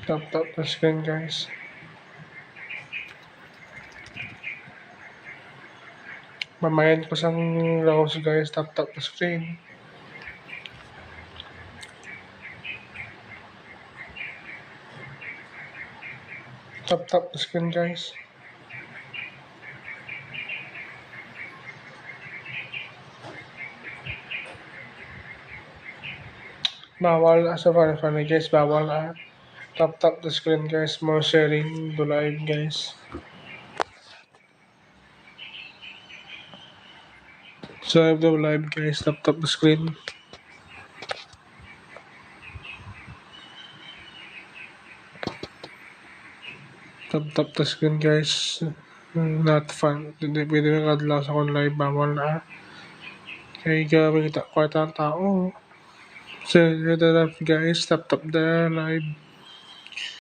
Tap the screen, guys. Mamayan ko sa rose, guys. Tap the screen. Tap the screen, guys. Bawal sa funny, guys. Bawal tap the screen, guys. More sharing the live, guys. Save the live, guys. Tap the screen. Tap the screen, guys. Not fun. Hindi pwede na kadlaw sa akong live. Bawal na. Kaya gawin kita kwarta ang tao. So, guys. Tap the live.